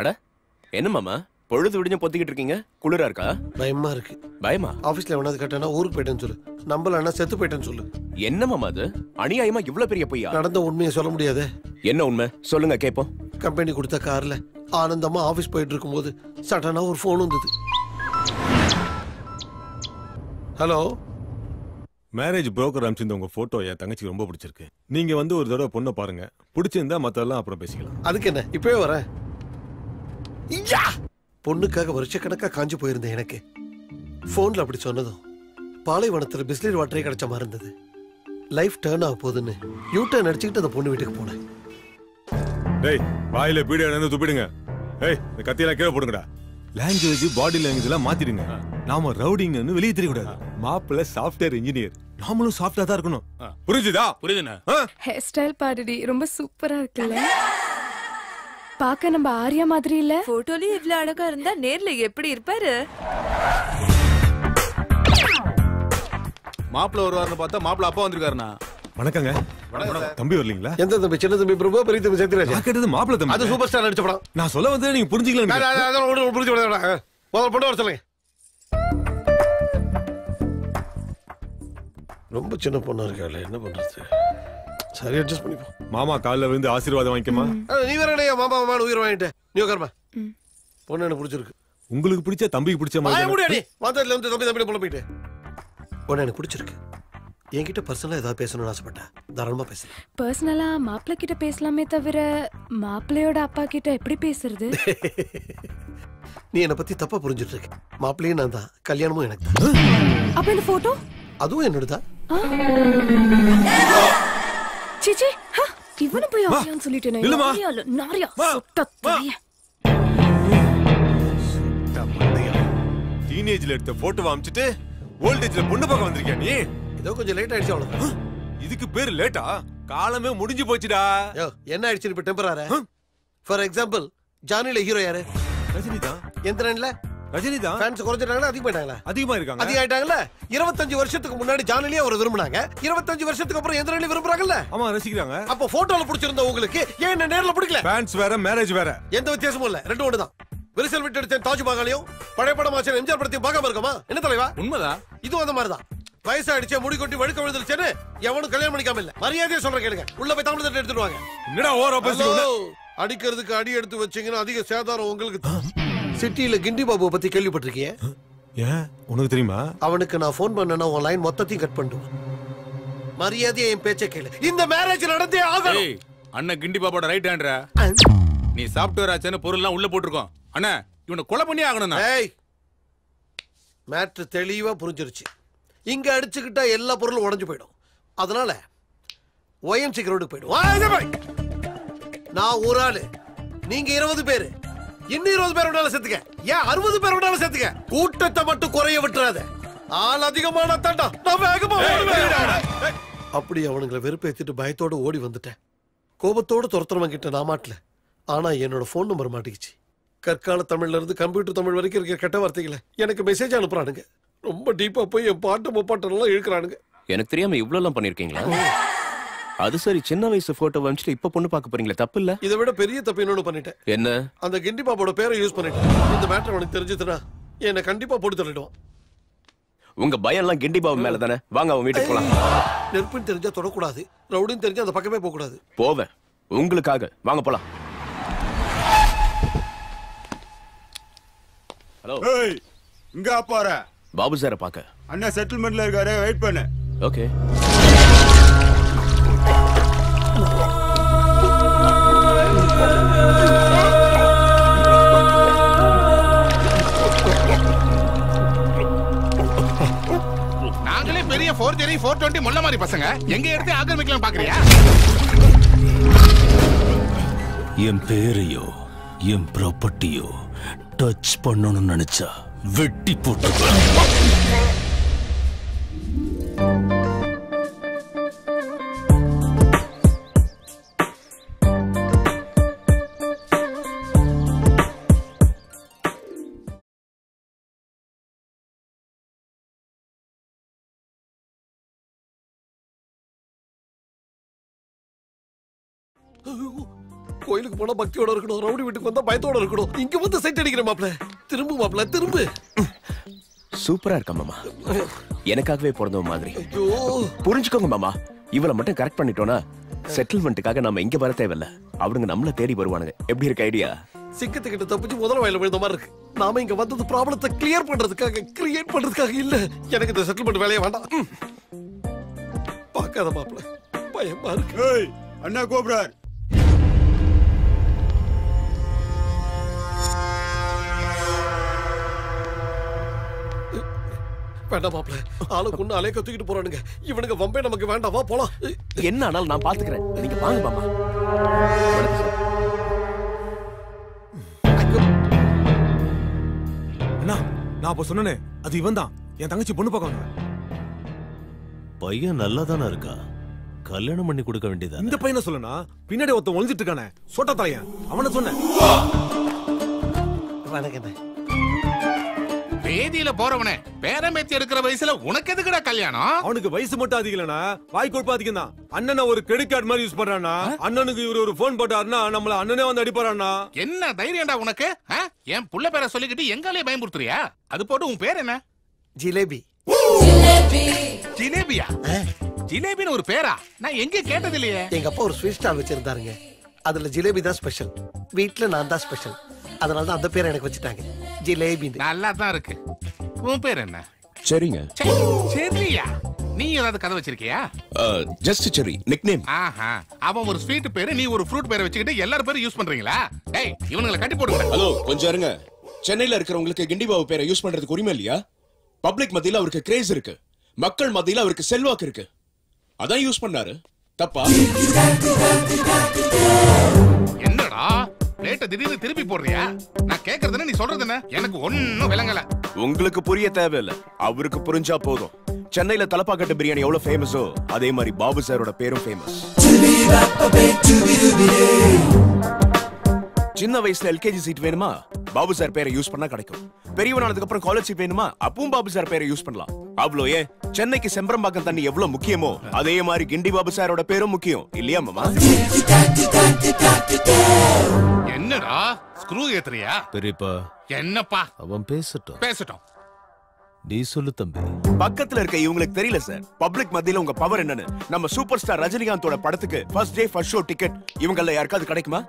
அட என்ன மாமா பொழுது விடிஞ்ச பொத்திக்கிட்டு இருக்கீங்க? குளிரா இருக்கா? பயமா இருக்கு. பயமா? ஆபீஸ்ல எவனாவது கேட்டானா ஊருக்கு போயிட்டேன்னு சொல்லு. நம்பலன்னா செத்து போயிட்டேன்னு சொல்லு. என்ன மாமா அது? அநியாயமா இவ்ளோ பெரிய பொய்யா? நடந்த உண்மையை சொல்ல முடியாது. என்ன உண்மை சொல்லுங்க கேப்போம். கம்பெனி கொடுத்த கார்ல ஆனந்தமா ஆபீஸ் போயிட்டு இருக்கும்போது சடனா ஒரு போன் வந்தது. ஹலோ, மேரேஜ் புரோக்கர் அனுப்பிச்சிருந்த உங்க போட்டோ என் தங்கச்சிக்கு ரொம்ப பிடிச்சிருக்கு. நீங்க வந்து ஒரு தடவை பொண்ணை பாருங்க. பிடிச்சிருந்தா மத்தெல்லாம் அப்புறம் பேசிக்கலாம். அதுக்கு என்ன, இப்பவே வரேன். பொண்ணுக்காக வருஷக்கணக்கா காஞ்சி போயிருந்தேன். எனக்கு போன்ல அப்படி சொன்னதும் பாலைவனத்துல பிஸ்லரி வாட்டரே கிடைச்ச மாதிரி இருந்தது. லைஃப் டேர்ன் ஆக போகுதுன்னு யூ டர்ன் அடிச்சுக்கிட்டு அந்த பொண்ணு வீட்டுக்கு போனேன். டேய் வாயில பீடியா இருந்து துப்பிடுங்க. ஏய் இந்த கத்தியெல்லாம் கீழே போடுங்கடா. லாங்குவேஜ் பாடி லாங்குவேஜ் எல்லாம் மாத்திடுங்க. நாம ரவுடிங்னு வெளியே தெரியக்கூடாது. மாப்பிள்ள சாஃப்ட்வேர் இன்ஜினியர், நாமளும் சாஃப்டா தான் இருக்கணும். புரிஞ்சுதா? புரியுதுண்ணா. ஹேர் ஸ்டைல் பாருடி, ரொம்ப சூப்பரா இருக்குல்ல. பாக்க நம்ம ஆர்யா மாதிரி இல்ல? போட்டோலயும் இவ்ளோ அழகா இருந்தா நேர்ல எப்படி இருப்பாரு? மாப்பிள்ள வருவாருன்னு பார்த்தா மாப்பிள்ள அப்பா வந்திருக்காருண்ணா. வணக்கங்க. தம்பி வரலீங்களா? எந்த தம்பி? சின்ன தம்பி பிரபு, பெரிய தம்பி சத்யராஜ். நான் கேட்டது மாப்பிள்ள தம்பி. அது சூப்பர் ஸ்டார் நடிச்ச படம். நான் சொல்ல வந்து நீங்க புரிஞ்சுக்கலாம். புரிஞ்சு முதல்ல பொண்ணு வர சொல்லுங்க. ரொம்ப சின்ன பொண்ணா இருக்காள், என்ன பண்றது? சரி, அட்ஜஸ்ட் பண்ணிப்போம். மாமா காலில் விழுந்து ஆசீர்வாதம் வாங்கிக்கமா. நீ வேற மாமா மாமான்னு உயிர் வாங்கிட்ட. நீ உட்காருமா. பொண்ணு எனக்கு பிடிச்சிருக்கு. உங்களுக்கு பிடிச்ச தம்பிக்கு பிடிச்ச மாதிரி வாந்தத்துல வந்து தம்பி தம்பி புலம்பிட்டு. பொண்ணு எனக்கு பிடிச்சிருக்கு. என்கிட்ட பர்சனலா ஏதாவது பேசணும்னு ஆசைப்பட்டா தாராளமா பேசலாம். பர்சனலா மாப்பிள்ள கிட்ட பேசலாமே தவிர மாப்பிள்ளையோட அப்பா கிட்ட எப்படி பேசுறது? நீ என்ன பத்தி தப்பா புரிஞ்சுட்டு இருக்க. மாப்பிள்ளையும் நான் தான், கல்யாணமும் எனக்கு தான். அப்ப இந்த போட்டோ அதுவும் என்னோடதான். சிச்சி, இவனு போய் ஆரியான்னு சொல்லிட்டேனே. நாரியா சுத்த தாய. டீனேஜ்ல எடுத்த போட்டோ அனுப்பிச்சிட்டு ஓல்டேஜ்ல பொண்ணு பார்க்க வந்திருக்கியா நீ? ஏதோ கொஞ்சம் லேட் ஆயிடுச்சு அவ்வளவுதான். இதுக்கு பேரு லேட்டா? காலமே முடிஞ்சு போச்சுடா. என்ன ஆயிடுச்சு இப்ப டெம்பரரி? ஃபார் எக்ஸாம்பிள் ஜானில ஹீரோ யாரு? ரஜினி தான். எந்திரன்ல ரஜினி தான். ஃபேன்ஸ் குறைஞ்சிட்டாங்களா அதிகமாயிட்டாங்களா? அதிகமா இருக்காங்க. அதிகமாயிட்டாங்களா? 25 வருஷத்துக்கு முன்னாடி ஜானிலே அவர் விரும்புனாங்க. 25 வருஷத்துக்கு அப்புறம் எந்திரன்ல விரும்புறாங்கல்ல? ஆமா, ரசிக்கிறாங்க. அப்ப போட்டோல பிடிச்சிருந்த உங்களுக்கு ஏன் என்ன நேர்ல பிடிக்கல? ஃபேன்ஸ் வேற, மேரேஜ் வேற. எந்த வித்தியாசமும் இல்ல, ரெண்டும் ஒண்ணுதான். விரிசல் விட்டு எடுத்த தாஜ்மஹாலையும் பழைய படமாச்ச எம்ஜிஆர் படத்தையும் பார்க்காம இருக்கமா? என்ன தலைவா? உண்மைதான். இதுவும் அந்த மாதிரிதான். வயசாயிடுச்சு, முடி கொட்டி வழுக்க விழுந்துருச்சேன்னு எவனும் கல்யாணம் பண்ணிக்காம இல்ல. மரியாதையா சொல்ற கேளுங்க. உள்ள போய் தமிழ் தட்டு எடுத்துருவாங்க. என்னடா ஓவர் ஆப்போசிட்? அடிக்கிறதுக்கு அடி எடுத்து வச்சீங்கன்னா அதிக சேதாரம் உங்களுக்கு தான். சிட்டியில கிண்டி பாபுவை பத்தி கேள்விப்பட்டிருக்கிய? ஏன் உனக்கு தெரியுமா? அவனுக்கு நான் போன் பண்ணனா உன் லைன் மொத்தத்தையும் கட் பண்ணிடுவான். மரியாதையா என் பேச்சை கேளு. இந்த மேரேஜ் நடந்தே ஆகணும். அண்ணன் கிண்டி பாப்போட ரைட் ஹேண்ட்ரா. நீ சாஃப்ட்வேர் ஆச்சேன்னு பொருள்லாம் உள்ள போட்டுருக்கோம். அண்ணா இவனை கொலை பண்ணி ஆகணும். ஏய், மேட்ரு தெளிவா புரிஞ்சிருச்சு. இங்க அடிச்சுக்கிட்டா எல்லா பொருளும் உடைஞ்சு போயிடும். அதனால OMC கிரவுண்டுக்கு போயிடும். நான் ஒரு ஆளு, நீங்க 20 பேரு. இன்னும் 20 பேர் விடால சேர்த்துக்க. ஏன் 60 பேர் விடால சேர்த்துக்க. கூட்டத்தை மட்டும் குறைய விட்டுறாத. ஆள் அதிகமான தாண்டா நான் வேகமா ஓடுவேன். அப்படி அவனுங்களை வெறுப்பேத்திட்டு பயத்தோட ஓடி வந்துட்டேன். கோபத்தோட துரத்துறவன் கிட்ட நான் மாட்டல. ஆனா என்னோட போன் நம்பர் மாட்டிக்கிச்சு. கற்கால தமிழ்ல இருந்து கம்ப்யூட்டர் தமிழ் வரைக்கும் இருக்கிற கெட்ட வார்த்தைகளை எனக்கு மெசேஜ் அனுப்புறானுங்க. ரொம்ப டீப்பா போய் என் பாட்டு முப்பாட்டெல்லாம் இழுக்கிறானுங்க. எனக்கு தெரியாம இவ்ளோ எல்லாம் பண்ணிருக்கீங்களா? அது சரி, சின்ன வயசு போட்டோ வந்துட்டு இப்ப பொண்ணு பார்க்க போறீங்களா? தப்பு இல்ல? இதை விட பெரிய தப்பு இன்னொன்னு பண்ணிட்டேன். என்ன? அந்த கிண்டி பாப்போட பேரை யூஸ் பண்ணிட்டேன். இந்த மேட்டர் அவனுக்கு தெரிஞ்சதுன்னா என்ன கண்டிப்பா போட்டு தள்ளிடுவான். உங்க பயம் எல்லாம் கிண்டி பாபு மேல தானே. வாங்க அவன் வீட்டுக்கு போலாம். நெருப்புன்னு தெரிஞ்சா தொடக்கூடாது, ரவுடின்னு தெரிஞ்சா அந்த பக்கமே போக கூடாது. போவேன் உங்களுக்காக. வாங்க போலாம். ஹலோ. ஏய், இங்க போற? பாபு சாரை பார்க்க. அண்ணா செட்டில்மெண்ட்ல இருக்காரு, வெயிட் பண்ணு. ஓகே. நாங்களே பெரிய 430 420 முள்ள மாதிரி பசங்க எங்க எடுத்து ஆக்கிரமிக்கலாம் பாக்குறியா? என் பேரையோ என் ப்ராப்பர்ட்டியோ டச் பண்ணணும்னு நினைச்சா வெட்டி போட்டுருவேன். கோயிலுக்கு போனா பக்தியோட இருக்கணும், ரவுடி வீட்டுக்கு வந்தா பயத்தோட இருக்கணும். இங்க வந்து சைட் அடிக்கிற மாப்ள. திரும்பு மாப்ள, திரும்பு. சூப்பரா இருக்கா மாமா, எனக்காகவே பிறந்தவ மாதிரி. ஐயோ, புரிஞ்சுக்கோங்க மாமா, இவளை மட்டும் கரெக்ட் பண்ணிட்டோம்னா செட்டில்மெண்ட்டுக்காக நம்ம இங்க வர தேவையில்ல, அவனுங்க நம்மள தேடி வருவானுங்க. எப்படி இருக்கு ஐடியா? சிக்கத்துக்கிட்ட தப்பிச்சு முதல் வயல விழுந்த மாதிரி இருக்கு. நாம இங்க வந்தது ப்ராப்ளத்தை கிளியர் பண்றதுக்காக, கிரியேட் பண்றதுக்காக இல்ல. எனக்கு இந்த செட்டில்மெண்ட் வேலையே வேண்டாம். பார்க்காத மாப்ள, பயமா இருக்கு. ஏய் அண்ணா கூப்பிடுறார். வேண்டாம் மாப்ள, ஆளுக்கு ஒண்ணு அலைய கத்துக்கிட்டு போறானுங்க. இவனுங்க வம்பே நமக்கு வேண்டாம், வா போலாம். என்ன ஆனாலும் நான் பாத்துக்கிறேன், நீங்க வாங்க மாமா. அண்ணா, நான் அப்ப சொன்னனே, அது இவன் தான், என் தங்கச்சி பொண்ணு பார்க்கணும். பையன் நல்லா தானே இருக்கா, கல்யாணம் பண்ணி கொடுக்க வேண்டியதா? இந்த பையனை சொல்லனா, பின்னாடி ஒருத்தன் ஒளிஞ்சிட்டு இருக்கானே, சோட்டா தலையன், அவனை சொன்னேன். வணக்கண்ணே. வேதியில போறவனே பேரம்பேத்தி எடுக்கிற வயசுல உனக்கு எதுக்குடா கல்யாணம்? அவனுக்கு வயசு மட்டும் அதிகம் இல்லனா, வாய் கொழுப்பு அதிகம் தான். அண்ணனை ஒரு கிரெடிட் கார்டு மாதிரி யூஸ் பண்றானா, அண்ணனுக்கு இவரு ஒரு போன் போட்டாருன்னா நம்மள அண்ணனே வந்து அடிப்பாரானா. என்ன தைரியம்டா உனக்கு? என் புள்ள பேரை சொல்லிக்கிட்டு எங்காலே பயமுறுத்துறியா? அது போட்டு உன் பேர் என்ன? ஜிலேபி. ஜிலேபியா? ஜிலேபின்னு ஒரு பேரா? நான் எங்க கேட்டது இல்லையே. எங்க அப்பா ஒரு ஸ்வீட் ஸ்டால் வச்சிருந்தாருங்க, அதுல ஜிலேபி தான் ஸ்பெஷல். வீட்டுல நான் தான் ஸ்பெஷல், அதனால தான் அந்த பேரை எனக்கு வச்சுட்டாங்க, ஜிலேபி. நல்லா தான் இருக்கு. உன் பேர் என்ன? சரிங்க. சரியா? நீ ஏதாவது கதை வச்சிருக்கியா? ஜஸ்ட் செரி நிக்நேம். ஆஹா, அவன் ஒரு ஸ்வீட் பேரு, நீ ஒரு ஃப்ரூட் பேரை வச்சுக்கிட்டு எல்லாரும் பேரும் யூஸ் பண்றீங்களா? டேய், இவனுங்களை கட்டி போடுங்க. ஹலோ, கொஞ்சம் இருங்க. சென்னையில இருக்கிறவங்களுக்கு கிண்டிபாபு பேரை யூஸ் பண்றதுக்கு உரிமை இல்லையா? பப்ளிக் மத்தியில அவருக்கு கிரேஸ் இருக்கு, மக்கள் மத்தியில அவருக்கு செல்வாக்கு இருக்கு, அதான் யூஸ் பண்ணாரு. தப்பா? என்னடா பிளேட்ட திடீர்னு திருப்பி போடுறியா? நான் கேக்குறதுன்னு நீ சொல்றது என்ன? எனக்கு ஒண்ணும் விளங்கல. உங்களுக்கு புரிய தேவையில்லை, அவருக்கு புரிஞ்சா போதும். சென்னையில தலப்பாக்கட்டு பிரியாணி எவ்வளவு ஃபேமஸோ அதே மாதிரி பாபு சாரோட பேரும் ஃபேமஸ். சின்ன வயசுல எல்கேஜி சீட் வேணுமா, பாபு சார் பேரை யூஸ் பண்ணா கிடைக்கும். பெரியவனானதுக்கு அப்புறம் காலேஜ் சீட் வேணுமா, அப்பவும் பாபு சார் பேரை யூஸ் பண்ணலாம். அவ்வளோ ஏன், சென்னைக்கு செம்பரம்பாக்கம் தண்ணி எவ்வளவு முக்கியமோ அதே மாதிரி கிண்டி பாபு சாரோட பேரும் முக்கியம் இல்லையா மாமா? என்னடா ஸ்க்ரூ ஏத்துறியா? பெரியப்பா, என்னப்பா? அவன் பேசட்டும். பேசட்டும். நீ சொல்லு தம்பி. பக்கத்துல இருக்க இவங்களுக்கு தெரியல சார், பப்ளிக் மத்தியில உங்க பவர் என்னன்னு. நம்ம சூப்பர் ஸ்டார் ரஜினிகாந்தோட படத்துக்கு first day first show ticket இவங்கள யாருக்காவது கிடைக்குமா?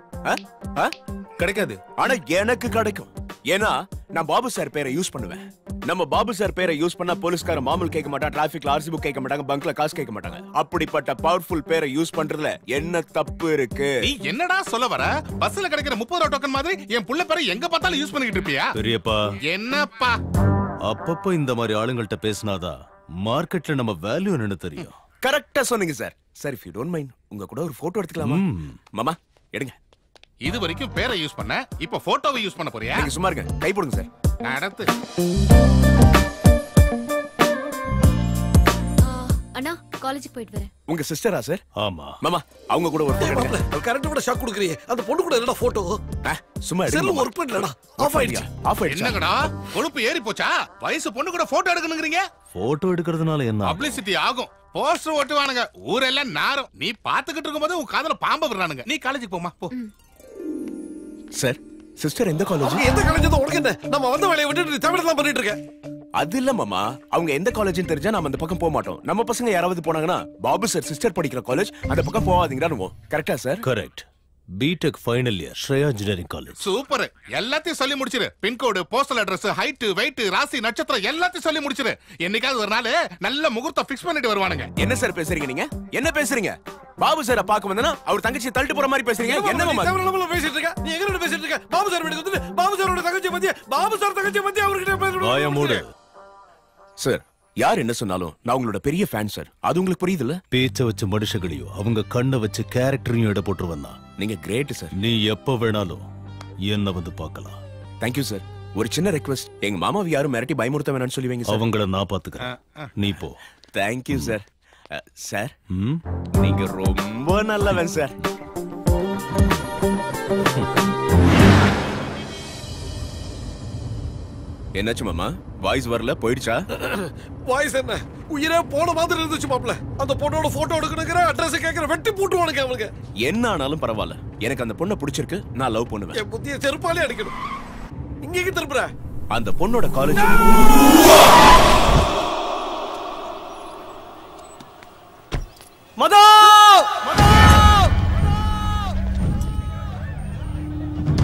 கிடைக்காது. ஆனா எனக்கு கிடைக்கும், ஏன்னா நான் பாபு சார் பேரை யூஸ் பண்ணுவேன். நம்ம பாபு சார் பேரை யூஸ் பண்ணா போலீஸ்கார மாமூல் கேட்க மாட்டாங்க, டிராபிக்ல ஆர்சி புக் கேட்க மாட்டாங்க, பங்க்ல காசு கேட்க மாட்டாங்க. அப்படிப்பட்ட பவர்ஃபுல் பேரை யூஸ் பண்றதுல என்ன தப்பு இருக்கு? நீ என்னடா சொல்ல வர? பஸ்ல கிடைக்கிற 30 ரூபாய் டோக்கன் மாதிரி என் புள்ள பேரை எங்க பார்த்தாலும் யூஸ் பண்ணிட்டு இருப்பியா? பெரியப்பா, என்னப்பா? அப்பப்போ இந்த மாதிரி ஆளுங்கள்ட்ட பேசினாதான் மார்க்கெட்ல நம்ம வேல்யூ என்னன்னு தெரியும். கரெக்டா சொன்னீங்க sir. Sir if you don't mind, உங்க கூட ஒரு போட்டோ எடுத்துக்கலாமா? மாமா எடுங்க. இது வரைக்கும் பேரை யூஸ் பண்ண, இப்ப போட்டோவை யூஸ் பண்ண போறியா? நீங்க சும்மா இருங்க, கை போடுங்க சார். நடத்து. அண்ணா, காலேஜுக்கு போயிட்டு வரேன். உங்க சிஸ்டரா சார்? ஆமா மாமா, அவங்க கூட ஒரு போட்டோ எடுங்க. கரெக்ட் கூட ஷாக் கொடுக்கறியே, அந்த பொண்ணு கூட என்னடா போட்டோ? சும்மா செல்ல எடுங்க. ஒர்க் பண்ணலடா, ஆஃப் ஆயிடுச்சு. ஆஃப் ஆயிடுச்சு. என்னங்கடா கொழுப்பு ஏறி போச்சா? வயசு பொண்ணு கூட போட்டோ எடுக்கணும்ங்கறீங்க? போட்டோ எடுக்கிறதுனால என்ன? பப்ளிசிட்டி ஆகும், போஸ்டர் ஓட்டுவானுங்க, ஊரெல்லாம் நாரும். நீ பாத்துக்கிட்டு இருக்கும்போது உன் காதுல பாம்பு விடுறானுங்க. நீ காலேஜுக்கு போமா போ. சார், சிஸ்டர் எந்த காலேஜ்? எந்த காலேஜ் தான் உனக்கு என்ன? நம்ம வந்த வேலையை விட்டுட்டு தமிழ்லாம் பண்ணிட்டு இருக்க. அது இல்ல மாமா, அவங்க எந்த காலேஜ்னு தெரிஞ்சா நாம அந்த பக்கம் போக மாட்டோம். நம்ம பசங்க யாராவது போனாங்கன்னா பாபு சார் சிஸ்டர் படிக்கிற காலேஜ், அந்த பக்கம் போவாதீங்கன்னு. கரெக்டா sir? Correct. BTech final year, Shreya engineering college. Super. எல்லாத்தையும் சொல்லி முடிச்சிரு. Pincode, postal address, height, weight, ராசி, நட்சத்திரம் எல்லாத்தையும் சொல்லி முடிச்சிரு. என்னைக்காவது ஒரு நாள் நல்ல முகூர்த்தம் ஃபிக்ஸ் பண்ணிட்டு வருவானுங்க. என்ன சார் பேசுறீங்க நீங்க? என்ன பேசுறீங்க? பாபு சார பாக்க வந்தனா அவர் தங்கச்சி தள்ளிட்டு போற மாதிரி பேசுறீங்க. என்ன மாமா தமிழ்ல பேசிட்டு இருக்க? நீ எங்க பேசிட்டு இருக்க? பாபு சார் வீட்டுக்கு வந்து பாபு சாரோட தங்கச்சி பத்தி, பாபு சார் தங்கச்சி பத்தி அவர்கிட்ட பேசுறோம். வாய மூடு. சார், யார் என்ன சொன்னாலும் நான் உங்களோட பெரிய ஃபேன் சார், அது உங்களுக்கு புரியுதுல்ல? பேச்ச வச்சு மனுஷங்களையும் அவங்க கண்ணை வச்சு கேரக்டரையும் எடை போட்டு வந்தா. நீங்க கிரேட் சார். நீ எப்ப வேணாலும் என்ன வந்து பார்க்கலாம். Thank you sir. ஒரு சின்ன ரெக்வெஸ்ட், எங்க மாமாவை யாரும் மிரட்டி பயமுறுத்த வேணாம்னு சொல்லுவீங்க சார். அவங்கள நான் பாத்துக்கிறேன், நீ போ. Thank you sir. சார், நீங்க ரொம்ப நல்லவன் சார். என்னாச்சு மாமா? வாய்ஸ் வரல, போயிடுச்சா? வாய்ஸ் என்ன உயிரே போன மாதிரி இருந்துச்சு மாப்ள. அந்த பொண்ணோட போட்டோ எடுக்கணுங்கிற அட்ரஸ் கேக்குற வெட்டி போட்டுவானுங்க அவனுக்கு. என்ன ஆனாலும் பரவாயில்ல, எனக்கு அந்த பொண்ணை பிடிச்சிருக்கு, நான் லவ் பண்ணுவேன். என் புத்திய செருப்பாலே அடிக்கணும். இங்க திருப்புற அந்த பொண்ணோட காலேஜ் மதோ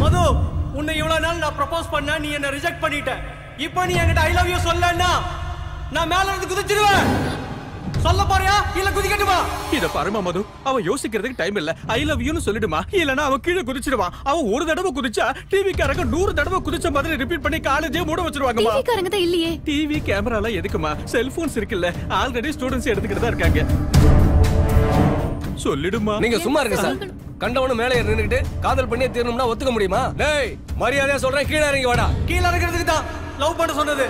மது, உன்னை இவ்வளவு நாள் நான் ப்ரப்போஸ் பண்ண, நீ என்ன ரிஜெக்ட் பண்ணிட்ட. இப்போ நீ என்கிட்ட ஐ லவ் யூ சொல்லன்னா நான் மேல இருந்து குதிச்சிடுவேன். சொல்ல போறியா இல்ல குதிக்கட்டுமா? இத பாருமா மது, அவன் யோசிக்கிறதுக்கு டைம் இல்ல. ஐ லவ் யூன்னு சொல்லிடுமா, இல்லனா அவன் கீழே குதிச்சிடுவான். அவன் ஒரு தடவை குதிச்சா டிவி காரங்க 100 தடவை குதிச்ச மாதிரி ரிப்பீட் பண்ணி காலேஜே மூட வச்சிருவாங்கமா. டிவி காரங்க தான் இல்லையே. டிவி கேமரால எதுக்குமா? செல்போன்ஸ் இருக்குல்ல, ஆல்ரெடி ஸ்டூடண்ட்ஸ் எடுத்துக்கிட்டு இருக்காங்க. சொல்லிடுமா. நீங்க சும்மா இருங்க சார். கண்டவன மேலே ஏறி நின்னுக்கிட்டு காதல் பண்ணியே தீரணும்னா ஒத்துக்க முடியுமா? டேய், மரியாதையா சொல்றேன், கீழ இறங்கி வாடா. கீழ இறங்குறதுக்கு தான் லவ் பண்ண சொன்னது.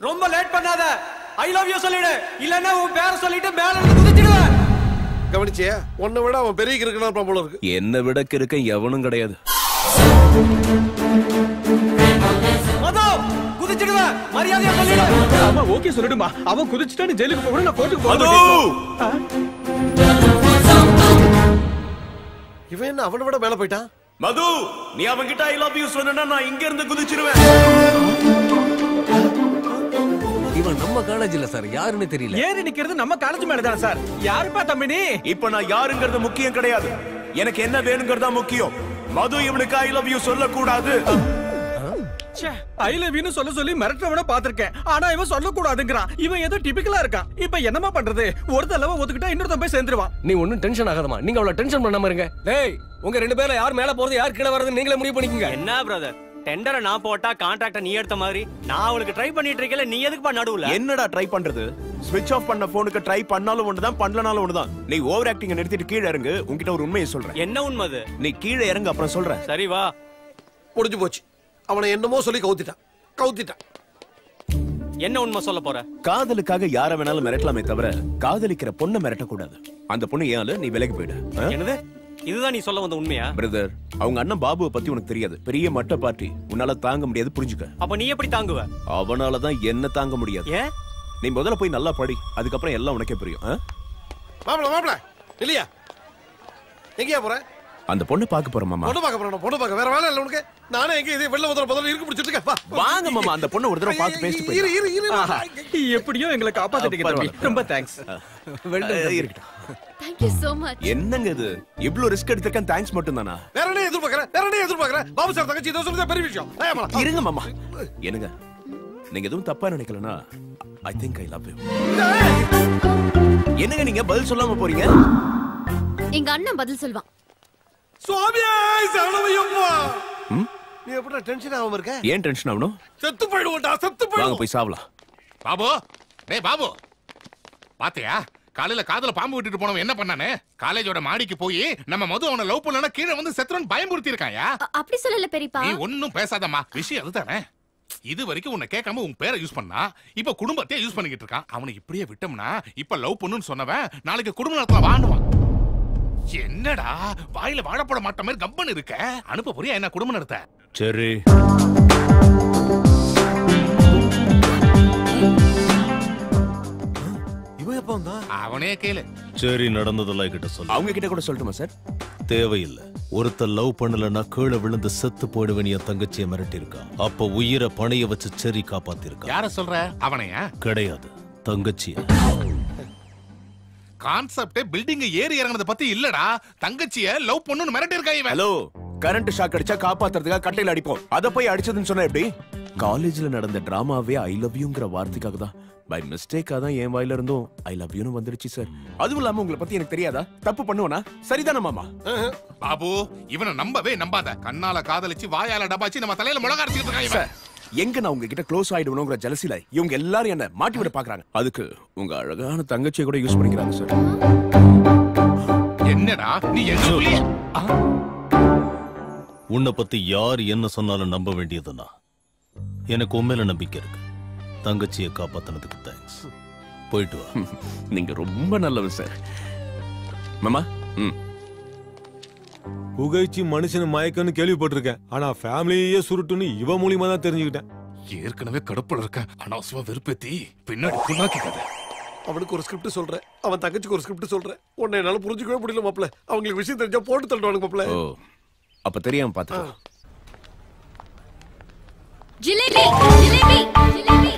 ரொம்ப லேட் பண்ணாத, ஐ லவ் யூ சொல்லிடு, இல்லன்னா உன் பேரை சொல்லிட்டு மேல இருந்து குதிச்சிடுவேன். கவனிச்சியா? உன்னை விட அவன் பெரிய கிறுக்கனா போல இருக்கு. என்ன விட கிறுக்க எவனும் கிடையாது. மதோ, குதிச்சிடுவேன், மரியாதையா சொல்லிடு. ஆமா, ஓகே சொல்லிடுமா. அவன் குதிச்சிட்டான்னு ஜெயிலுக்கு போகணும், நான் கோர்ட்டுக்கு போகணும். இவன் என்ன அவனை விட மேல போயிட்டான்? மது, நீ அவன்கிட்ட ஐ லவ் யூ சொன்னா நான் இங்க இருந்து குதிச்சிருவேன். இவன் நம்ம காலேஜ் இல்ல சார், யாருன்னு தெரியல. ஏறி நிக்கிறது நம்ம காலேஜ் மேல தான் சார். யாருப்பா தம்பி நீ? இப்ப நான் யாருங்கிறது முக்கியம் கிடையாது, எனக்கு என்ன வேணுங்கிறதா முக்கியம். மது இவனுக்கு ஐ லவ் யூ சொல்ல கூடாது. ஐ லவ் யூன்னு சொல்ல சொல்லி மிரட்டவன பாத்திருக்கேன், ஆனா இவன் சொல்ல கூடாதுங்கறான். இவன் ஏதோ டிபிக்கலா இருக்கான். இப்ப என்னமா பண்றது? ஒரு தடவை ஒதுக்கிட்டா இன்னொருத்த போய் சேர்ந்துருவான். நீ ஒன்னும் டென்ஷன் ஆகாதமா, நீங்க அவ்வளவு டென்ஷன் பண்ணாம இருங்க. டேய், உங்க ரெண்டு பேர்ல யார் மேல போறது யார் கீழ வரது நீங்களே முடிவு பண்ணிக்கங்க. என்ன பிரதர், டெண்டரை நான் போட்டா கான்ட்ராக்ட நீ எடுத்த மாதிரி நான் அவளுக்கு ட்ரை பண்ணிட்டு இருக்கல, நீ எதுக்குப்பா நடுவுல? என்னடா ட்ரை பண்றது? ஸ்விட்ச் ஆஃப் பண்ண போனுக்கு ட்ரை பண்ணாலும் ஒண்ணுதான், பண்ணலனாலும் ஒண்ணுதான். நீ ஓவர் ஆக்டிங் நிறுத்திட்டு கீழ இறங்கு. உன்கிட்ட ஒரு உண்மையை சொல்றேன். என்ன உண்மை அது? நீ கீழே இறங்கு, அப்புறம் சொல்றேன். சரி வா. முடிஞ்சு போச்சு. அவனை என்னமோ சொல்லி கவுத்திட்டான். என்ன உண்மை சொல்ல போற? காதலுக்காக யார வேணாலும் மிரட்டலாமே தவிர காதலிக்கிற பொண்ணை மிரட்ட கூடாது. அந்த பொண்ணு ஏன் நீ விலகி போயிடு. என்னது? இதுதான் நீ சொல்ல வந்த உண்மையா? பிரதர், அவங்க அண்ணன் பாபுவை பத்தி உனக்கு தெரியாது. பெரிய மட்ட பார்ட்டி, உன்னால தாங்க முடியாது, புரிஞ்சுக்க. அப்ப நீ எப்படி தாங்குவ? அவனாலதான் என்ன தாங்க முடியாது. ஏன்? நீ முதல்ல போய் நல்லா படி, அதுக்கப்புறம் எல்லாம் உனக்கே புரியும். மாப்ள இல்லையா? எங்கயா போற? அந்த பொண்ணு பாக்க போற மாமா. பொண்ணு பாக்க போறேன். பொண்ணு பாக்க வேற வேலை இல்ல உனக்கு? நானே எங்க இதே வெள்ள முதல்ல இருக்கு பிடிச்சிட்டு இருக்கேன். வாங்க மாமா, அந்த பொண்ணு ஒரு தடவை பார்த்து பேசிட்டு போய். எப்படியோ எங்களை காப்பாத்திட்டீங்க தம்பி, ரொம்ப தேங்க்ஸ். இருக்கட்டும். Thank you so much. என்னங்க இது, இவ்ளோ ரிஸ்க் எடுத்துக்கேன், தேங்க்ஸ் மட்டும் தானா? வேற என்ன எதிர்பார்க்கறேன்? பாபு சார் தங்கச்சி இதோ சொல்றது பெரிய விஷயம். இருங்க மாமா. என்னங்க, நீங்க எதுவும் தப்பா நினைக்கலனா I think I love you. என்னங்க நீங்க பதில் சொல்லாம போறீங்க? எங்க அண்ணன் பதில் சொல்வான். சுவாமியே சரணமையப்பா. நீ எப்படா டென்ஷன் ஆகாம இருக்க? ஏன் டென்ஷன் ஆகணும்? செத்து போய்டுவோம்டா, செத்து போய்டுவோம். வாங்க போய் சாவலாம். பாபு, டேய் பாபு, பாத்தியா காலையில காதல பாம்பு விட்டுட்டு போனவன் என்ன பண்ணானே? காலேஜோட மாடிக்கு போய் நம்ம மது அவனை லவ் பண்ணலனா கீழே வந்து செத்துறன்னு பயமுறுத்தி இருக்காயா? அப்படி சொல்லல பெரியப்பா. நீ ஒண்ணும் பேசாதம்மா, விஷயம் அதுதானே. இது வரைக்கும் உன்னை கேட்காம உன் பேரை யூஸ் பண்ணா, இப்ப குடும்பத்தையே யூஸ் பண்ணிக்கிட்டு இருக்கான். அவனை இப்படியே விட்டோம்னா இப்ப லவ் பண்ணுன்னு சொன்னவன் நாளைக்கு குடும்ப நடத்தல வாணுவான். என்னடா வாயில வாழப்பட மாட்ட மாதிரி கம்பன் இருக்க? அனுப்ப போறியா என்ன குடும்பம் நடத்த? சரி, அவனே கேளு. சரி, நடந்ததெல்லாம் கிட்ட சொல்லு. அவங்க கிட்ட கூட சொல்லட்டுமா சார்? தேவையில்லை. ஒருத்தர் லவ் பண்ணலன்னா கீழே விழுந்து செத்து போயிடுவேன் என் தங்கச்சியை மிரட்டி இருக்கா. அப்ப உயிரை பணைய வச்சு சரி காப்பாத்திருக்கா. யார சொல்ற? அவனையா? கிடையாது, தங்கச்சிய. கான்செப்ட் பில்டிங் ஏறி இறங்குனத பத்தி இல்லடா, தங்கச்சிய லவ் பண்ணுன்னு மிரட்டி இருக்கா இவன். ஹலோ, கரண்ட் ஷாக் அடிச்சா காப்பாத்துறதுக்காக கட்டையில அடிப்போம். அத போய் அடிச்சதுன்னு சொன்னா எப்படி? காலேஜ்ல நடந்த டிராமாவே ஐ லவ் யூங்கிற வார்த்தைக்காக தான். பை மிஸ்டேக்கா தான் என் வாயில இருந்தும் ஐ லவ் யூன்னு வந்துருச்சு சார். அதுவும் இல்லாம உங்களை பத்தி எனக்கு தெரியாதா? தப்பு பண்ணுவனா? சரிதானே மாமா? பாபு, இவனை நம்பவே நம்பாத. கண்ணால காதலிச்சு வாயால டபாச்சு நம்ம தலையில முளகா அரைச்சிட்டு இருக்கான் இவன். எங்க நான் உங்ககிட்ட க்ளோஸ் ஆயிடுவோங்கிற ஜலசில இவங்க எல்லாரும் என்ன மாட்டி விட பாக்குறாங்க. அதுக்கு உங்க அழகான தங்கச்சியை கூட யூஸ் பண்ணிக்கிறாங்க சார். என்னடா நீ என்ன? உன்னை பத்தி யார் என்ன சொன்னாலும் நம்ப வேண்டியதுன்னா எனக்கு உண்மையில நம்பிக்கை இருக்கு. தங்கச்சியை காப்பாத்தினதுக்கு தேங்க்ஸ். போயிட்டு வா. நீங்க ரொம்ப நல்லவன் சார். மாமா, புகைச்சி மனுஷன் மயக்கம்னு கேள்விப்பட்டிருக்கேன். ஆனா ஃபேமிலியே சுருட்டுன்னு இவ மூலியமா தான் தெரிஞ்சுக்கிட்டேன். ஏற்கனவே கடுப்புல இருக்க அனாவசியமா வெறுப்பேத்தி பின்னாடி புண்ணாக்கிக்காத. அவனுக்கு ஒரு ஸ்கிரிப்ட் சொல்றேன், அவன் தங்கச்சிக்கு ஒரு ஸ்கிரிப்ட் சொல்றேன். உன்னை என்னால புரிஞ்சுக்கவே முடியல மாப்ள. அவங்களுக்கு விஷயம் தெரிஞ்சா போட்டு தள்ளுவானுங்க மாப்ள. ஓ அப்ப தெரியாம பாத்துக்கலாம். ஜிலேபி ஜிலேபி ஜிலேபி.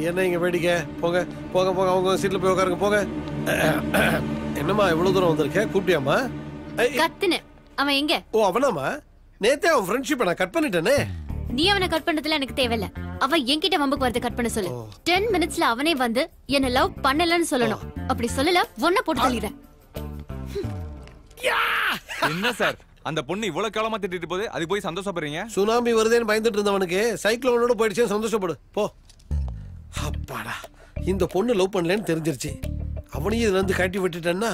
என்ன இங்க வேடிக்கை? போங்க போங்க போங்க, அவங்க சீட்ல போய் உட்காருங்க போங்க. என்னம்மா இவ்வளவு தூரம் வந்திருக்க? கூப்பிட்டியாமா? கத்துன அவன் எங்க? ஓ அவனாமா? நேத்தே அவன் ஃப்ரெண்ட்ஷிப் நான் கட் பண்ணிட்டேனே. நீ அவனை கட் பண்ணதுல எனக்கு தேவையில்ல. அவன் என்கிட்ட வம்புக்கு வரது கட் பண்ண சொல்லு. 10 minutesல அவனே வந்து என்ன லவ் பண்ணலன்னு சொல்லணும். அப்படி சொல்லல ஒன்ன போட்டு தள்ளிடுறேன். என்ன சார் அந்த பொண்ணு இவ்வளவு காலமா திட்டிட்டு போகுது, அது போய் சந்தோஷப்படுறீங்க? சுனாமி வருதேன்னு பயந்துட்டு இருந்தவனுக்கு சைக்ளோனோட போயிடுச்சு, சந்தோஷப்படு போ. அப்பாடா, இந்த பொண்ணு லவ் பண்ணலன்னு தெரிஞ்சிருச்சு. அவனையும் இதுல இருந்து கட்டி விட்டுட்டேன்னா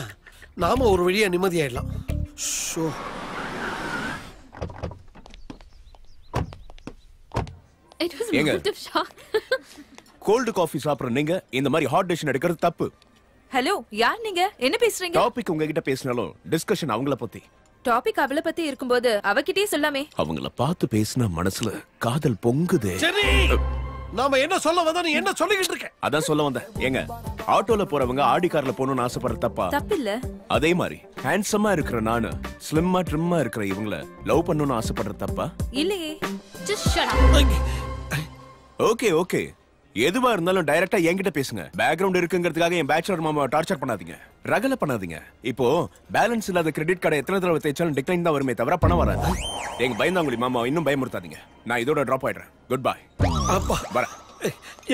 நாம ஒரு வழியா நிம்மதியாயிடலாம். ஏங்க கோல்டு காஃபி சாப்பிடுற நீங்க இந்த மாதிரி ஹாட் டிஷ் எடுக்கிறது தப்பு. ஹலோ, யார் நீங்க? என்ன பேசுறீங்க? டாபிக் உங்ககிட்ட பேசினாலும் டிஸ்கஷன் அவங்கள பத்தி. டாபிக் அவளை பத்தி இருக்கும்போது அவகிட்டயே சொல்லாமே. அவங்கள பார்த்து பேசினா மனசுல காதல் பொங்குதே. சரி, நாம என்ன சொல்ல வந்தா நீ என்ன சொல்லிக்கிட்டு இருக்க? அதான் சொல்ல வந்தேன். ஏங்க ஆட்டோல போறவங்க ஆடி கார்ல போகணும்னு ஆசைப்படுற தப்பா? தப்பில்ல. அதே மாதிரி ஹேண்ட்ஸமா இருக்கிற நானு ஸ்லிம்மா ட்ரிம்மா இருக்கிற இவங்கள லவ் பண்ணணும்னு ஆசைப்படுற தப்பா? இல்லையே. Just shut up. Okay okay, எதுவா இருந்தாலும் டைரக்டா என்கிட்ட பேசுங்க. பேக்ரவுண்ட் இருக்குங்கிறதுக்காக என் பேச்சுலர் மாமாவை டார்ச்சர் பண்ணாதீங்க, ரகல பண்ணாதீங்க. இப்போ பேலன்ஸ் இல்லாத கிரெடிட் கார்டை எத்தனை தடவை தேய்ச்சாலும் டிக்ளைன் தான் வருமே தவிர பணம் வராது. எங்க பயந்தாங்குடி மாமா இன்னும் பயமுறுத்தாதீங்க. நான் இதோட டிராப் ஆயிடுறேன். Good bye. அப்பா வரேன்.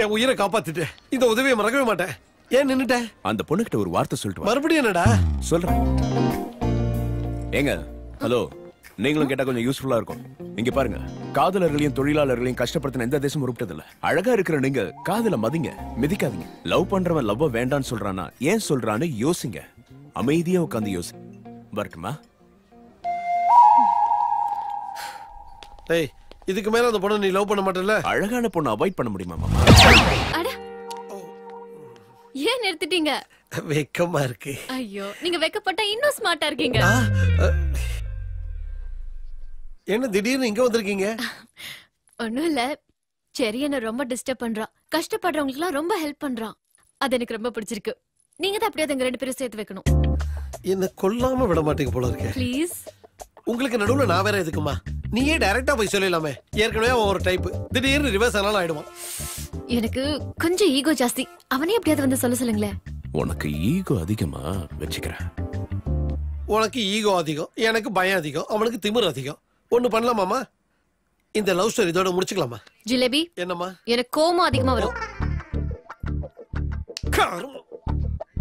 என் உயிரை காப்பாத்திட்டு இந்த உதவியை மறக்கவே மாட்டேன். ஏன் நின்னுட்ட? அந்த பொண்ணுகிட்ட ஒரு வார்த்தை சொல்லிட்டு மறுபடியும் என்னடா சொல்றேன். ஏங்க ஹலோ, நீங்களும் கேட்டா கொஞ்சம் யூஸ்ஃபுல்லா இருக்கும். இங்க பாருங்க, காதலர்களையும் தொழிலாளர்களையும் கஷ்டப்படுத்தின எந்த தேசமும் உருப்பிட்டதில்ல. அழகா இருக்கிற நீங்க காதல மதிங்க, மிதிக்காதீங்க. லவ் பண்றவன் லவ் வேண்டான்னு சொல்றானா ஏன் சொல்றான்னு யோசிங்க. அமைதியா உட்காந்து யோசி. வரட்டுமா? டேய், இதுக்கு மேல அந்த பொண்ணை நீ லவ் பண்ண மாட்டேல்ல? அழகான பொண்ணை அவாய்ட் பண்ண முடியுமா மாமா? அட ஏன் நிறுத்திட்டீங்க? வெக்கமா இருக்கு. ஐயோ, நீங்க வெக்கப்பட்டா இன்னும் ஸ்மார்ட்டா இருக்கீங்க. என்ன திடீர்னு இங்க வந்திருக்கீங்க? ஒண்ணும் இல்ல, செரி என்ன ரொம்ப டிஸ்டர்ப் பண்றான். கஷ்டப்படுறவங்களுக்குலாம் ரொம்ப ஹெல்ப் பண்றான். அது எனக்கு ரொம்ப பிடிச்சிருக்கு. நீங்க தான் அப்படியே எங்க 2 பேரும் சேர்த்து வைக்கணும். என்ன கொல்லாம விட மாட்டீங்க போல இருக்கு. ப்ளீஸ். உங்களுக்கு நடுவுல நான் வேற எதுக்குமா? நீயே டைரக்டா போய் சொல்லலாமே. ஏற்கனவே அவன் ஒரு டைப், திடீர்னு ரிவர்ஸ் ஆனாலும் ஆயிடுவான். எனக்கு கொஞ்சம் ஈகோ ஜாஸ்தி. அவனே எப்படியாவது வந்து சொல்ல சொல்லுங்களேன். உனக்கு ஈகோ அதிகமா வச்சுக்கிறேன். உனக்கு ஈகோ அதிகம், எனக்கு பயம் அதிகம், அவனுக்கு திமிர் அதிகம். ஒண்ணு பண்ணலாமாமா? இந்த லவ் ஸ்டோரி இதோட முடிச்சுக்கலாமா? ஜிலேபி, என்னம்மா? எனக்கு கோவம் அதிகமா வரும்.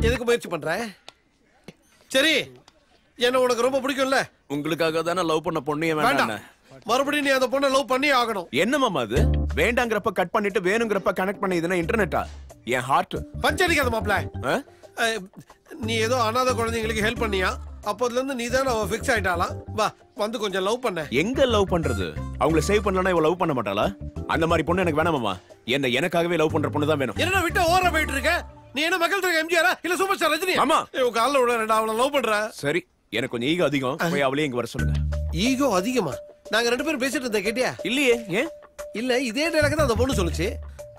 எதுக்கு முயற்சி பண்ற? சரி, என்ன உனக்கு ரொம்ப பிடிக்கும்ல? உங்களுக்காக தானே லவ் பண்ண பொண்ணையே வேண்டாம். மறுபடியும் நீ அந்த பொண்ணை லவ் பண்ணி ஆகணும். என்ன மாமா அது? வேண்டாங்கிறப்ப கட் பண்ணிட்டு வேணுங்கிறப்ப கனெக்ட் பண்ணி இதுனா இன்டர்நெட்டா? என் ஹார்ட் பஞ்சடிக்காத மாப்ள. நீ ஏதோ அனாத குழந்தைங்களுக்கு ஹெல்ப் பண்ணியா? அப்போதுல இருந்து நீ தான் அவ ஃபிக்ஸ் ஆயிட்டாலாம். வா வந்து கொஞ்சம் லவ் பண்ண. எங்க லவ் பண்றது? அவங்கள சேவ் பண்ணலனா இவ லவ் பண்ண மாட்டாளா? அந்த மாதிரி பொண்ணு எனக்கு வேணாம் மாமா. என்ன எனக்காகவே லவ் பண்ற பொண்ணு தான் வேணும். என்ன விட்டு ஓர போயிட்டு இருக்க? நீ என்ன மக்கள் திலகம் எம்ஜிஆரா இல்ல சூப்பர் ஸ்டார் ரஜினி? ஆமா. உன் கால்ல விட அவளை லவ் பண்ற. சரி, எனக்கு கொஞ்சம் ஈகோ அதிகம். போய் அவளே இங்க வர சொல்லுங்க. ஈகோ அதிகமா? நாங்க 2 பேரும் பேசிட்டு இருந்த கேட்டியா? இல்லையே. ஏன் இல்ல, இதே டேரக்டா தான் அந்த பொண்ணு சொல்லுச்சு.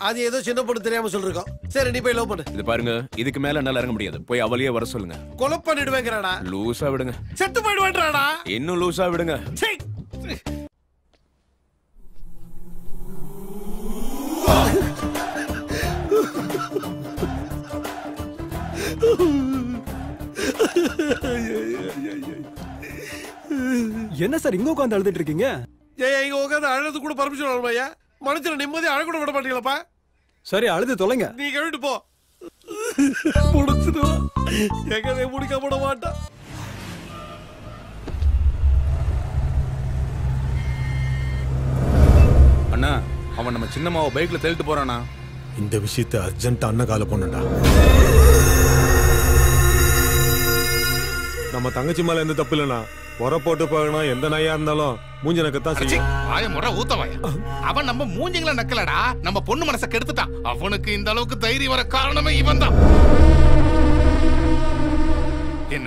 அது ஏதோ சின்ன பொண்ணு தெரியாம சொல்லிருக்கோம். சரி, நீ போய் லவ் பண்ணு. இது பாருங்க, இதுக்கு மேல என்னால இறங்க முடியாது. போய் அவளையே வர சொல்லுங்க. கொலை பண்ணிடுவேங்கறடா. லூசா விடுங்க. செத்து போய்டுவேன்றடா. இன்னும் லூசா விடுங்க. சீ. என்ன சார் இங்க உட்கார்ந்து அழுதுட்டு இருக்கீங்க? ஏய், இங்க உட்கார்ந்து அழுது கூட பர்மிஷன் வரலையா? மனுஷன நிம்மதியா அழ கூட விட மாட்டீங்களப்பா? சரி, அழுது தொலைங்க. நீ கவிட்டு போ. முடிச்சிடுவா. எங்கவே முடிக்க போட மாட்டா. அண்ணா, அவன் நம்ம சின்னம்மாவை பைக்ல தள்ளிட்டு போறானா? இந்த விஷயத்தை அர்ஜென்ட்டா அண்ணன் கால பண்ணுடா. நம்ம தங்கச்சி மேல எந்த தப்பு இல்லைண்ணா. உர போட்டு போகணும், எந்த நாயா இருந்தாலும் மூஞ்சி நக்கத்தான் செய்யும். ஆய முறை ஊத்தவாய. அவன் நம்ம மூஞ்சிங்கள நக்கலடா, நம்ம பொண்ணு மனசை கெடுத்துட்டான். அவனுக்கு இந்த அளவுக்கு தைரியம் வர காரணமே இவன் தான்.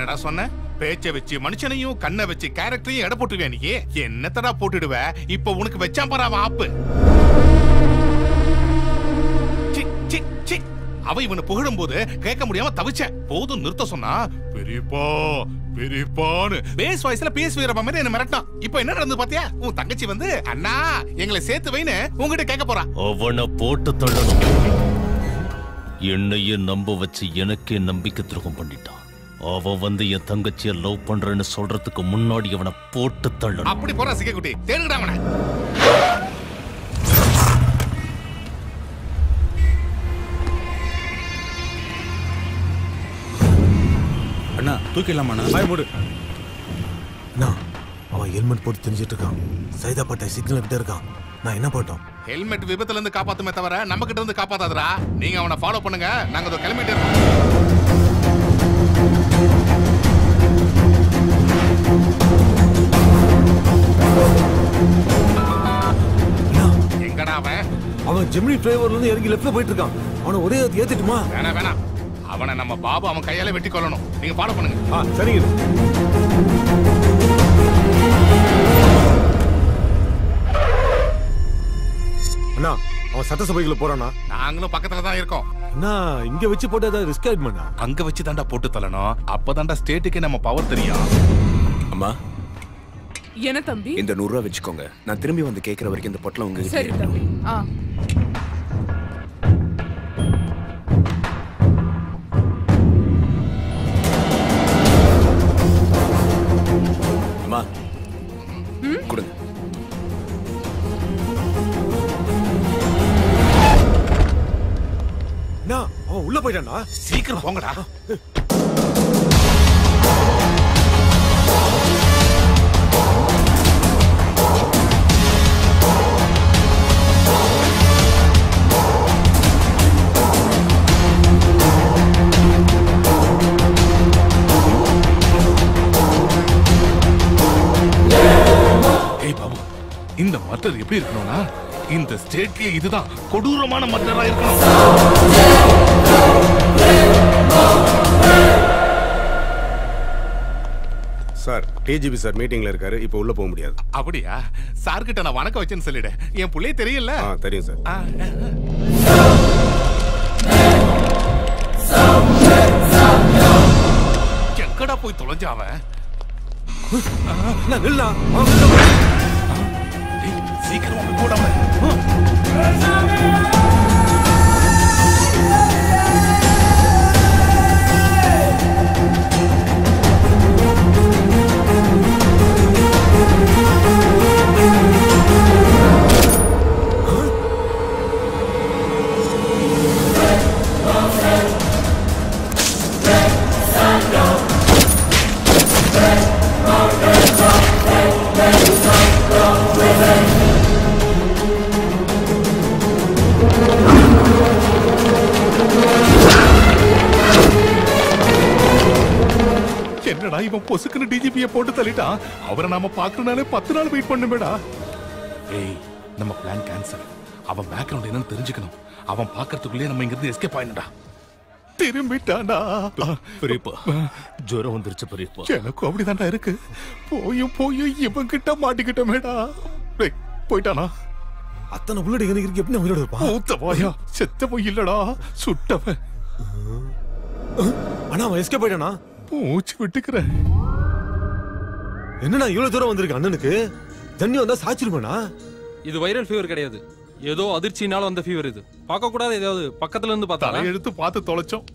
என்னடா சொன்ன? பேச்ச வச்சு மனுஷனையும் கண்ணை வச்சு கேரக்டரையும் எடை போட்டுருவே நீ. என்னத்தடா போட்டுடுவ? இப்ப உனக்கு வச்சான் பாரு அவன் ஆப்பு. அவ இவனை புகழும் போது கேட்க முடியாம தவிச்சேன். போதும் நிறுத்த சொன்னா பெரியப்பா பெரியப்பான்னு பேஸ் வாய்ஸ்ல பேஸ் வீரப்பா மாதிரி என்ன மிரட்டான். இப்ப என்ன நடந்து பாத்தியா? உன் தங்கச்சி வந்து அண்ணா எங்களை சேர்த்து வைன்னு உங்ககிட்ட கேட்க போறா. அவனை போட்டு தள்ளணும். என்னையே நம்ப வச்சு எனக்கே நம்பிக்கை துரோகம் பண்ணிட்டான். அவ வந்து என் தங்கச்சிய லவ் பண்றேன்னு சொல்றதுக்கு முன்னாடி அவனை போட்டு தள்ளணும். அப்படி போறா சிக்கக்குட்டி, தேடுடா அவனை. அண்ணா தூக்கிடலாமாண்ணா? பாய் மூடு. நான் அவன் ஹெல்மெட் போட்டு தெரிஞ்சிட்டு இருக்கான். சைதாப்பேட்டை சிக்னல் கிட்ட இருக்கான். நான் என்ன போட்டோம்? ஹெல்மெட் விபத்துல இருந்து காப்பாத்துமே தவிர நம்ம கிட்ட இருந்து காப்பாத்தாதடா. நீங்க அவனை ஃபாலோ பண்ணுங்க, நாங்க அதோ கிளம்பிட்டு இருக்கோம். எங்கடா அவன்? அவன் ஜெமினி டிரைவர்ல இருந்து இறங்கி லெஃப்ட்ல போயிட்டு இருக்கான். அவனை ஒரே ஏத்திட்டுமா? வேணாம் வேணாம், அவனை நம்ம பாபு அவன் கையால வெட்டி கொள்ளணும். நீங்க ஃபாலோ பண்ணுங்க. சரிங்க. அண்ணா அவன் சட்டசபைக்குள்ள போறானா? நாங்களும் பக்கத்துல தான் இருக்கோம். அண்ணா இங்க வச்சு போட்டு ஏதாவது ரிஸ்க் ஆயிடுமாண்ணா? அங்க வச்சு தாண்டா போட்டு தள்ளணும். அப்பதான்டா ஸ்டேட்டுக்கு நம்ம பவர் தெரியும். அம்மா என்ன தம்பி? இந்த 100 ரூபா வச்சுக்கோங்க. நான் திரும்பி வந்து கேட்கிற வரைக்கும் இந்த பொட்டலம் உங்க சரி தம்பி. அம்மா கொடுங்க. அவன் உள்ள போயிட்டானா? சீக்கிரம் போங்கடா. இந்த மர்டர் எப்படி இருக்கணும்னா, இந்த ஸ்டேட்லயே இதுதான் கொடூரமான மர்டரா இருக்கணும். சார் டிஜிபி சார் மீட்டிங்ல இருக்காரு. இப்போ உள்ள போக முடியாது. அப்படியா? சார் கிட்ட நான் வணக்கம் வச்சேன்னு சொல்லிடு. என் புள்ளைய தெரியல. தெரியும் சார். எங்கடா போய் தொலைஞ்ச அவன்? சீக்கிரம் போடாம. என்னடா இவன் பொசுக்குன்னு டிஜிபியை போட்டு தள்ளிட்டான். அவரை நாம பாக்குறனாலே 10 நாள் வெயிட் பண்ணுமேடா. ஏய், நம்ம பிளான் கேன்சல். அவன் பேக்ரவுண்ட் என்னன்னு தெரிஞ்சுக்கணும். அவன் பாக்குறதுக்குள்ளே நம்ம இங்க இருந்து எஸ்கேப் ஆயிடா. திரும்பிட்டானா? பெரியப்பா ஜுரம் வந்துருச்சு பெரியப்பா. எனக்கும் அப்படிதான்டா இருக்கு. போயும் இவன் கிட்ட மாட்டிக்கிட்டமேடா. போயிட்டானா? அத்தனை புல்லட் எனக்கு எப்படி உயிரோட இருப்பான்? ஊத்தவாயா, செத்தவன் இல்லடா, சுட்டவன். ஆனா அவன் எஸ்கேப் ஆயிட்டானா? மூச்சு விட்டுக்கிறேன். என்னடா இவ்வளவு தூரம் வந்திருக்கு அண்ணனுக்கு? தண்ணி வந்தா சாச்சிருப்பானா? இது வைரல் ஃபீவர் கிடையாது. ஏதோ அதிர்ச்சினால வந்த ஃபீவர். இது பார்க்க கூடாது. ஏதாவது பக்கத்துல இருந்து பார்த்தா எடுத்து பார்த்து தொலைச்சோம்.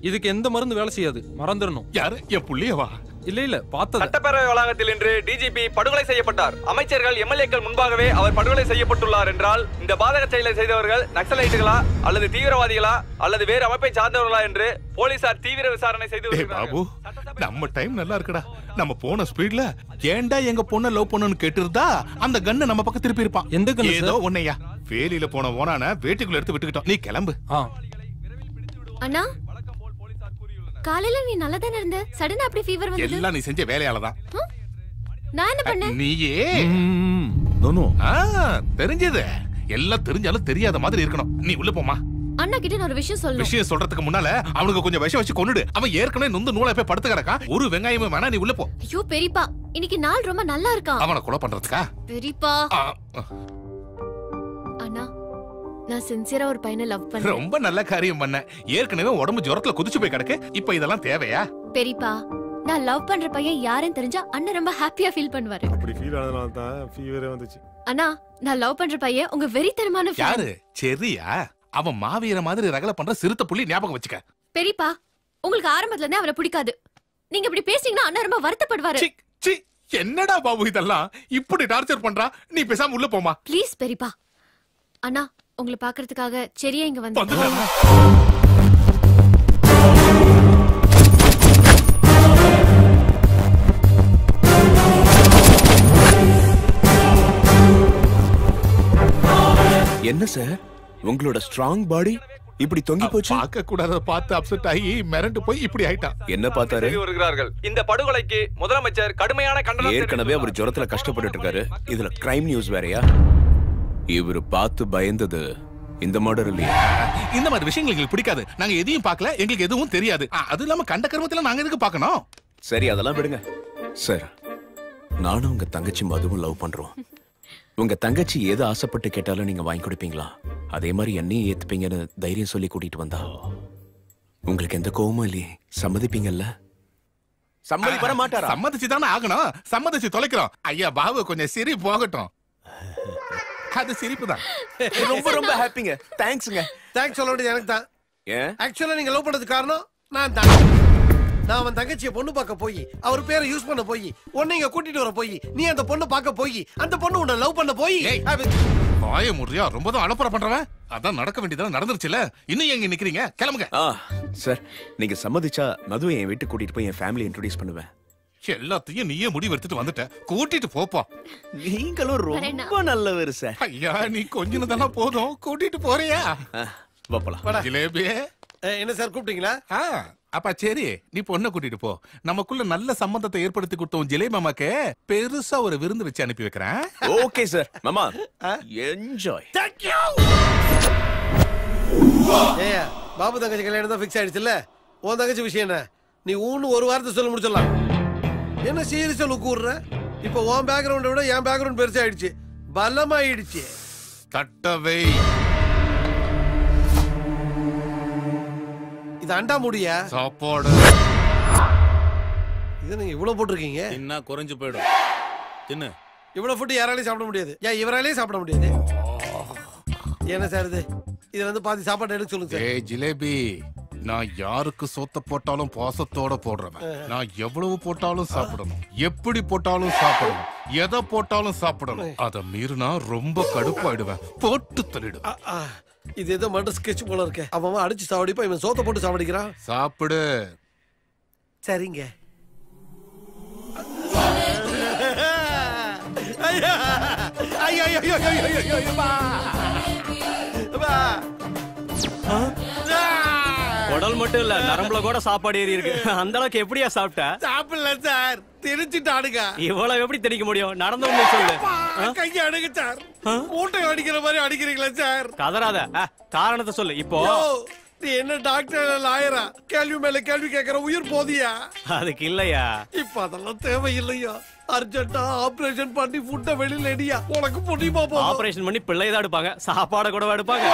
இதுக்கு எந்த மருந்து வேலை செய்யாது. மறந்துடணும். யாரு? என் புள்ளியவா? இல்ல பார்த்தது. சட்டப்பேரவை வளாகத்தில் இன்று டிஜிபி படுகொலை செய்யப்பட்டார். அமைச்சர்கள் எம்எல்ஏக்கள் முன்பாகவே அவர் படுகொலை செய்யப்பட்டுள்ளார் என்றால் இந்த பாதக செயலை செய்தவர்கள் நக்சலைட்டுகளா அல்லது தீவிரவாதிகளா அல்லது வேறு அமைப்பை சார்ந்தவர்களா என்று போலீசார் தீவிர விசாரணை செய்து வருகிறார்கள். பாபு, நம்ம டைம் நல்லா இருக்குடா. நம்ம போன ஸ்பீட்ல ஏன்டா எங்க பொண்ண லவ் பண்ணனும் கேட்டிருந்தா அந்த கண்ணை நம்ம பக்கம் திருப்பி இருப்பான். எந்த கண்ணு? ஏதோ ஒண்ணையா வேலியில போன ஓனான வேட்டிக்குள்ள எடுத்து விட்டுக்கிட்டோம். நீ கிளம்பு. அண்ணா காலையில நீ நல்லா தானே இருந்த. சடனா அப்படி ஃபீவர் வந்தது. எல்லாம் நீ செஞ்ச வேலையால தான். நான் என்ன பண்ணேன்? நீயே தெரிஞ்சது. எல்லாம் தெரிஞ்சாலும் தெரியாத மாதிரி இருக்கணும். நீ உள்ள போமா. அண்ணா கிட்ட நான் ஒரு விஷயம் சொல்லணும். விஷயம் சொல்றதுக்கு முன்னால அவனுக்கு கொஞ்சம் விஷம் வச்சு கொன்னுடு. அவன் ஏற்கனவே நொந்து நூலா போய் படுத்து கிடக்கான். ஒரு வெங்காயமே வேணா, நீ உள்ள போ. ஐயோ பெரியப்பா, இன்னைக்கு நாள் ரொம்ப நல்லா இருக்கான். அவனை கொலை பண்றதுக்கா? பெரியப்பா. அண்ணா, நான் சின்சியரா ஒரு பையனை லவ் பண்றேன். ரொம்ப நல்ல காரியம் பண்ண. ஏற்கனவே உடம்பு ஜுரத்துல குதிச்சு போய் கிடக்கு. இப்ப இதெல்லாம் தேவையா? பெரியப்பா, நான் லவ் பண்ற பையன் யாருன்னு தெரிஞ்சா அண்ணன் ரொம்ப ஹாப்பியா ஃபீல் பண்ணுவாரு. அப்படி ஃபீல் ஆனதுனால தான் ஃபீவரே வந்துச்சு. அண்ணா, நான் லவ் பண்ற பையன் உங்க வெறித்தனமான fan. யாரு? சரியா? அவன் மாவீர மாதிரி ரகல பண்ற சிறுத்தை புள்ளி, ஞாபகம் வச்சுக்க. பெரியப்பா, உங்களுக்கு ஆரம்பத்துல இருந்தே அவரை பிடிக்காது. நீங்க இப்படி பேசிங்கன்னா அண்ணா ரொம்ப வருத்தப்படுவாரு. சி, என்னடா பாபு இதெல்லாம்? இப்படி டார்ச்சர் பண்றா. நீ பேசாம உள்ள போமா. ப்ளீஸ் பெரியப்பா. அண்ணா, உங்களை பாக்குறதுக்காக சரியா இங்க வந்து. என்ன சார், உங்களோட ஸ்ட்ராங் பாடி இப்படி தொங்கி போச்சு? பார்க்க கூடாத பார்த்து அப்செட் ஆகி மிரண்டு போய் இப்படி ஆயிட்டான். என்ன பார்த்தாரு? வருகிறார்கள். இந்த படுகொலைக்கு முதலமைச்சர் கடுமையான கண்டனம். ஏற்கனவே அவர் ஜுரத்துல கஷ்டப்பட்டு இருக்காரு. இதுல கிரைம் நியூஸ் வேறயா? இவரு பார்த்து பயந்தது இந்த மர்டர் இல்லையா? இந்த மாதிரி விஷயங்கள் எங்களுக்கு பிடிக்காது. நாங்க எதையும் பார்க்கல, எங்களுக்கு எதுவும் தெரியாது. அது இல்லாம கண்ட கர்மத்துல நாங்க எதுக்கு பார்க்கணும்? சரி, அதெல்லாம் விடுங்க சார். நானும் உங்க தங்கச்சி மதுவும் லவ் பண்றோம். உங்க தங்கச்சி எது ஆசைப்பட்டு கேட்டாலும் நீங்க வாங்கி கொடுப்பீங்களா? அதே மாதிரி என்னையும் ஏத்துப்பீங்கன்னு தைரியம் சொல்லி கூட்டிட்டு வந்தா உங்களுக்கு எந்த கோவமும் இல்லையே, சம்மதிப்பீங்கல்ல? சம்மதி வர மாட்டாரா? சம்மதிச்சு தானே ஆகணும். சம்மதிச்சு தொலைக்கிறோம். ஐயா பாபு கொஞ்சம் சிரி போகட்டும். அது சிரிப்பு தான். ரொம்ப ரொம்ப ஹாப்பிங்க. தேங்க்ஸ்ங்க. தேங்க்ஸ் சொல்ல வேண்டியது எனக்கு தான். ஏன்? ஆக்சுவலா நீங்க லவ் பண்ணதுக்கு காரணம் நான் தான். நான் அவன் தங்கச்சியை பொண்ணு பார்க்க போய், அவர் பேரை யூஸ் பண்ண போய், உன்னை இங்க கூட்டிட்டு வர போய், நீ அந்த பொண்ணு பார்க்க போய், அந்த பொண்ணு உன்னை லவ் பண்ண போய். வாய முறியா ரொம்ப தான் அலப்பற பண்றவன். அதான் நடக்க வேண்டியதெல்லாம் நடந்துருச்சுல. இன்னும் எங்க நிக்கிறீங்க? கிளம்புங்க. சார், நீங்க சம்மதிச்சா மதுவை என் வீட்டுக்கு கூட்டிட்டு போய் என் ஃபேமிலி இன்ட்ரோடியூஸ் பண்ணுவேன். எல்லாத்தையும் நீயே முடிவு எடுத்துட்டு வந்துட்ட. கூட்டிட்டு போப்பா. நீங்களும் ரொம்ப நல்லவர் சார். ஐயா, நீ கொஞ்சம் போதும். கூட்டிட்டு போறியா? போலாம். ஜிலேபி. என்ன சார் கூப்பிட்டீங்களா? அப்பா சரி, நீ பொண்ணை கூட்டிட்டு போ. நமக்குள்ள நல்ல சம்பந்தத்தை ஏற்படுத்தி கொடுத்தோம் ஜிலே மாமாக்கு பெருசா ஒரு விருந்து வச்சு அனுப்பி வைக்கிறேன். Okay sir. மாமா என்ஜாய். Thank you. ஏயா, பாபு தங்கச்சி கல்யாணம் தான் ஃபிக்ஸ் ஆயிடுச்சுல்ல? உன் தங்கச்சி விஷயம் என்ன? நீ ஊன்னு ஒரு வாரத்தை சொல்ல முடிச்சிடலாம். என்ன சீரியஸா லுக் விடுற? இப்போ உன் பேக்ரவுண்டை விட என் பேக்ரவுண்ட் பெருசா ஆயிடுச்சு, பலமாயிடுச்சு. தட்டவை. இது அண்டா முடியா? சாப்பாடு. இது நீங்க இவ்வளவு போட்டிருக்கீங்க. என்ன குறைஞ்சு போயிடும். தின்னு. இவ்வளவு ஃபுட் யாராலையும் சாப்பிட முடியாது. ஏன் இவராலையும் சாப்பிட முடியாது? என்ன சார் இது? இதுல வந்து பாதி சாப்பாடு எடுக்க சொல்லுங்க சார். ஏய் ஜிலேபி, நான் யாருக்கு சோத்த போட்டாலும் பாசத்தோட போடுறவன். நான் எவ்வளவு போட்டாலும் சாப்பிடணும், எப்படி போட்டாலும் சாப்பிடணும், எதை போட்டாலும் சாப்பிடணும். அத மீறினா ரொம்ப கடுப்பாயிடுவேன், போட்டு தள்ளிடுவேன். இது ஏதோ மர்டர் ஸ்கெட்ச் போல இருக்கு. அவன் அடிச்சு சாவடிப்பா, இவன் சோத்த போட்டு சாவடிக்கிறான். சாப்பிடு. சரிங்க. உடல் மட்டும் இல்ல, நரம்புல கூட சாப்பாடு ஏறி இருக்கு. அந்த அளவுக்கு எப்படியா சாப்பிட்ட? சாப்பிடல சார், திணிச்சிட்டானுங்க. இவ்வளவு எப்படி திணிக்க முடியும்? நடந்தவங்க சொல்லு. கையை அடிங்க சார். மூட்டை அடிக்கிற மாதிரி அடிக்கிறீங்களா சார்? கதறாத, காரணத்தை சொல்லு. இப்போ நீ என்ன டாக்டர் லாயரா? கேள்வி மேல கேள்வி கேட்கிற உயிர் போதியா? அதுக்கு இல்லையா. இப்ப அதெல்லாம் தேவையில்லையா? அர்ஜென்ட்டா ஆபரேஷன் பண்ணி ஃபுட்ட வெளியில எடியா. உனக்கு புண்ணியமா போ. ஆபரேஷன் பண்ணி பிள்ளைதான் எடுப்பாங்க, சாப்பாட கூட எடுப்பாங்க.